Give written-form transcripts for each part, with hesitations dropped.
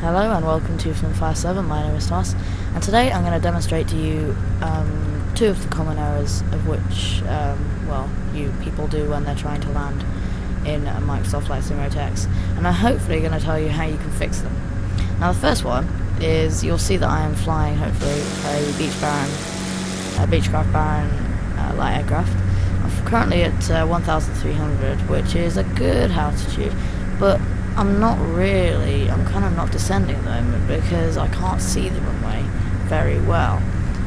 Hello and welcome to Film 57. My name is Thomas, and today I'm going to demonstrate to you two of the common errors of which, you people do when they're trying to land in Microsoft Flight Simulator X, and I'm hopefully going to tell you how you can fix them. Now, the first one is you'll see that I am flying, hopefully, a Beechcraft Baron light aircraft. I'm currently at 1,300, which is a good altitude, but I'm kind of not descending at the moment because I can't see the runway very well.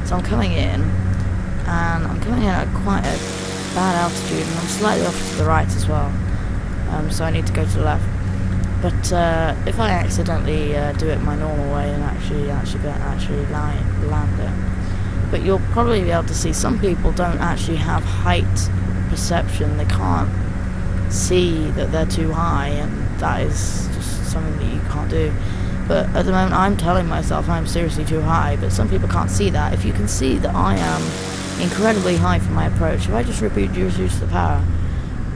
So I'm coming in, and I'm coming in at quite a bad altitude, and I'm slightly off to the right as well. So I need to go to the left. But if I accidentally do it my normal way and actually land it, but you'll probably be able to see some people don't actually have height perception. They can't see that they're too high, and that is just something that you can't do. But at the moment I'm telling myself I'm seriously too high, but some people can't see that. If you can see that I am incredibly high for my approach, if I just reduce the power,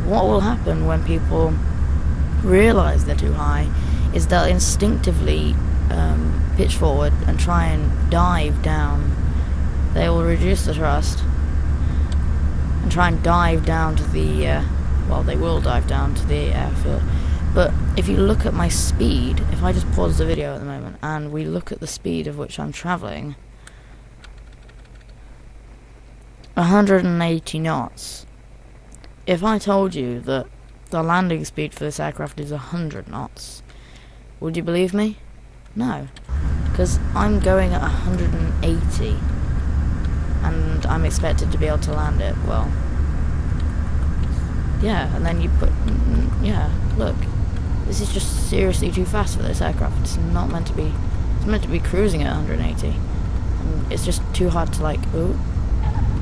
what will happen when people realise they're too high is they'll instinctively pitch forward and try and dive down. They will reduce the thrust and try and dive down to the they will dive down to the airfield. But if you look at my speed, if I just pause the video at the moment and we look at the speed of which I'm travelling, 180 knots. If I told you that the landing speed for this aircraft is 100 knots, would you believe me? No, because I'm going at 180 and I'm expected to be able to land it. Well, yeah, and then you put, look, this is just seriously too fast for this aircraft. It's not meant to be, it's meant to be cruising at 180, and it's just too hard to ooh,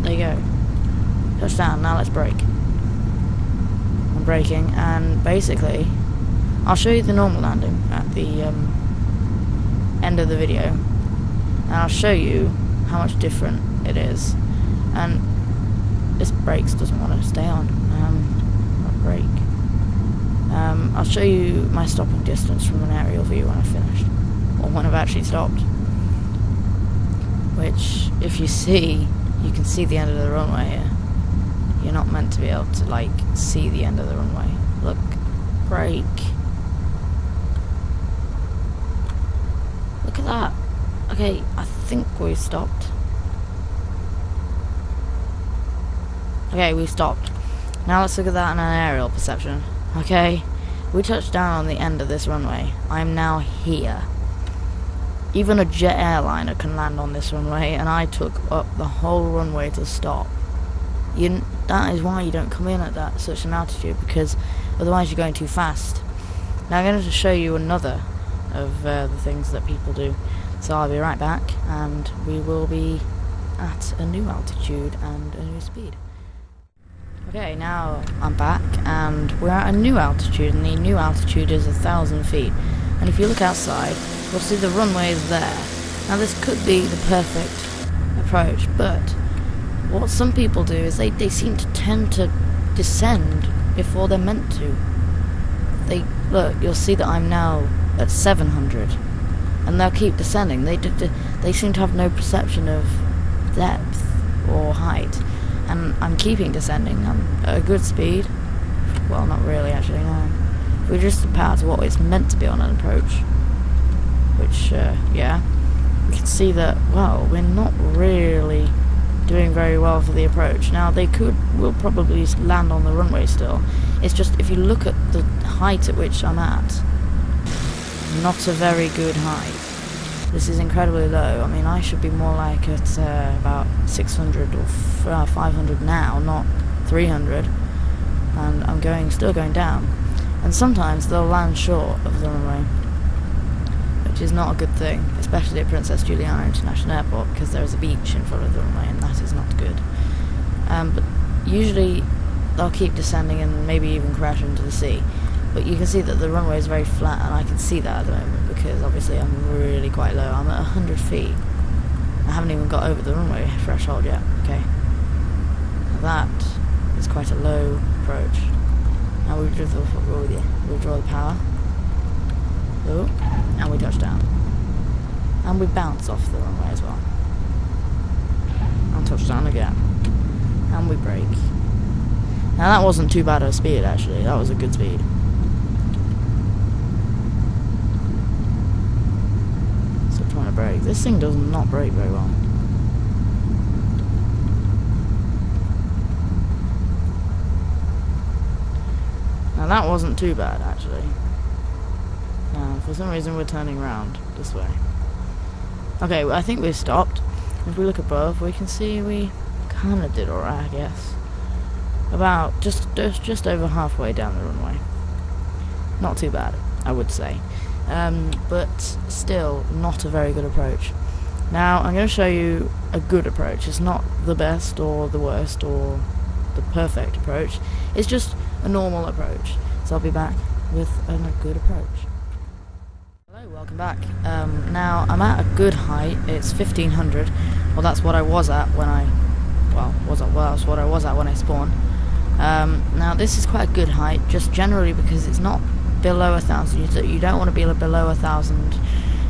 there you go, touchdown, now let's brake. I'm braking, and basically, I'll show you the normal landing at the end of the video, and I'll show you how much different it is, and this brakes doesn't want to stay on. Brake. I'll show you my stopping distance from an aerial view when I've finished, or when I've actually stopped. Which, if you see, you can see the end of the runway here. You're not meant to be able to see the end of the runway. Look, brake. Look at that. Okay, I think we stopped. Okay, we stopped. Now let's look at that in an aerial perception. Okay, we touched down on the end of this runway. I'm now here. Even a jet airliner can land on this runway, and I took up the whole runway to stop. That is why you don't come in at such an altitude, because otherwise you're going too fast. Now I'm going to show you another of the things that people do. So I'll be right back, and we will be at a new altitude and a new speed. Okay, now I'm back, and we're at a new altitude, and the new altitude is 1,000 feet. And if you look outside, you'll see the runway is there. Now this could be the perfect approach, but what some people do is they seem to tend to descend before they're meant to. Look, you'll see that I'm now at 700, and they'll keep descending. They seem to have no perception of depth or height. And I'm keeping descending. I'm at a good speed. Well, not really, actually, no. We're just about to what it's meant to be on an approach. Which, we can see that, well, we're not really doing very well for the approach. Now, we'll probably land on the runway still. It's just, if you look at the height at which I'm at, not a very good height. This is incredibly low. I mean, I should be more like at about 600 or 500 now, not 300. And I'm still going down. And sometimes they'll land short of the runway, which is not a good thing, especially at Princess Juliana International Airport, because there is a beach in front of the runway, and that is not good. But usually they'll keep descending and maybe even crash into the sea. But you can see that the runway is very flat, and I can see that at the moment because obviously I'm really quite low. I'm at 100 feet. I haven't even got over the runway threshold yet. Okay. Now that is quite a low approach. Now we'll draw the power. Oh, and we touch down. And we bounce off the runway as well. And touch down again. And we brake. Now that wasn't too bad of a speed actually, that was a good speed. Still trying to brake. This thing does not brake very well. Now that wasn't too bad actually. Now for some reason we're turning around this way. Okay, well, I think we've stopped. If we look above we can see we kinda did alright, I guess. About just over halfway down the runway. Not too bad, I would say. But still not a very good approach. Now I'm going to show you a good approach. It's not the best or the worst or the perfect approach. It's just a normal approach. So I'll be back with a good approach. Hello, welcome back. Now I'm at a good height. It's 1500. Well, that's what I was at when I that's what I was at when I spawned. Now this is quite a good height, just generally because it's not below 1,000. You don't want to be below 1,000,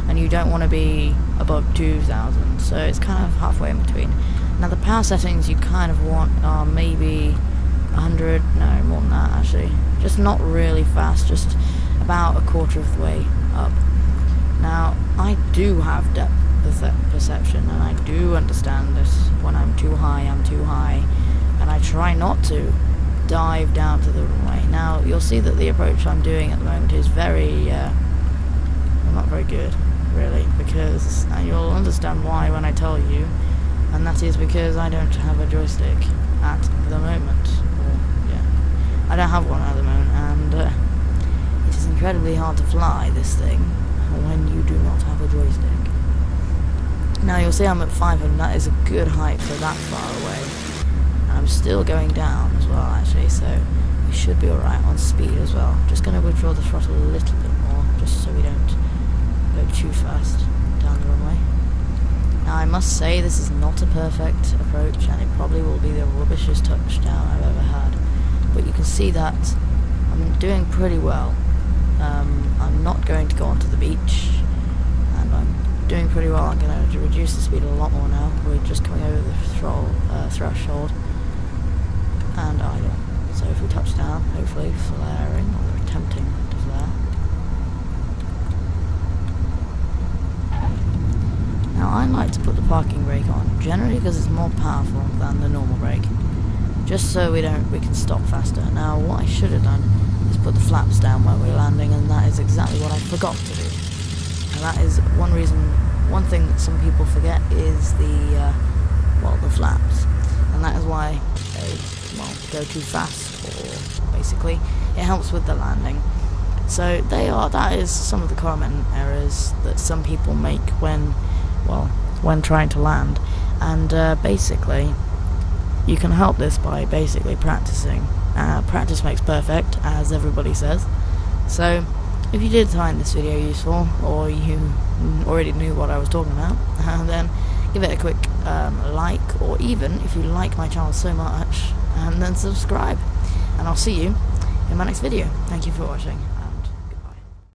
and you don't want to be above 2,000. So it's kind of halfway in between. Now the power settings you kind of want are maybe 100, no more than that actually. Just not really fast, just about a quarter of the way up. Now I do have depth perception, and I do understand this. When I'm too high, and I try not to dive down to the runway. Now you'll see that the approach I'm doing at the moment is very well, not very good really, because you'll understand why when I tell you, and that is because I don't have a joystick at the moment. I don't have one at the moment, and it is incredibly hard to fly this thing when you do not have a joystick. Now you'll see I'm at 500, that is a good height for that far away. And I'm still going down as well actually, so we should be alright on speed as well. Just going to withdraw the throttle a little bit more, just so we don't go too fast down the runway. Now I must say this is not a perfect approach, and it probably will be the rubbishest touchdown I've ever had. But you can see that I'm doing pretty well. I'm not going to go onto the beach, and I'm doing pretty well. I'm going to reduce the speed a lot more now. We're just coming over the threshold and idle. So if we touch down, hopefully flaring, or attempting to flare. Now I like to put the parking brake on, generally because it's more powerful than the normal brake, just so we can stop faster. Now what I should have done is put the flaps down while we're landing, and that is exactly what I forgot to do. And that is one thing that some people forget is the flaps, and that is why they go too fast, or basically it helps with the landing. So that is some of the common errors that some people make when trying to land, and basically you can help this by basically practicing. Practice makes perfect, as everybody says. So if you did find this video useful, or you already knew what I was talking about, then give it a quick like, or even if you like my channel so much, and then subscribe. And I'll see you in my next video. Thank you for watching.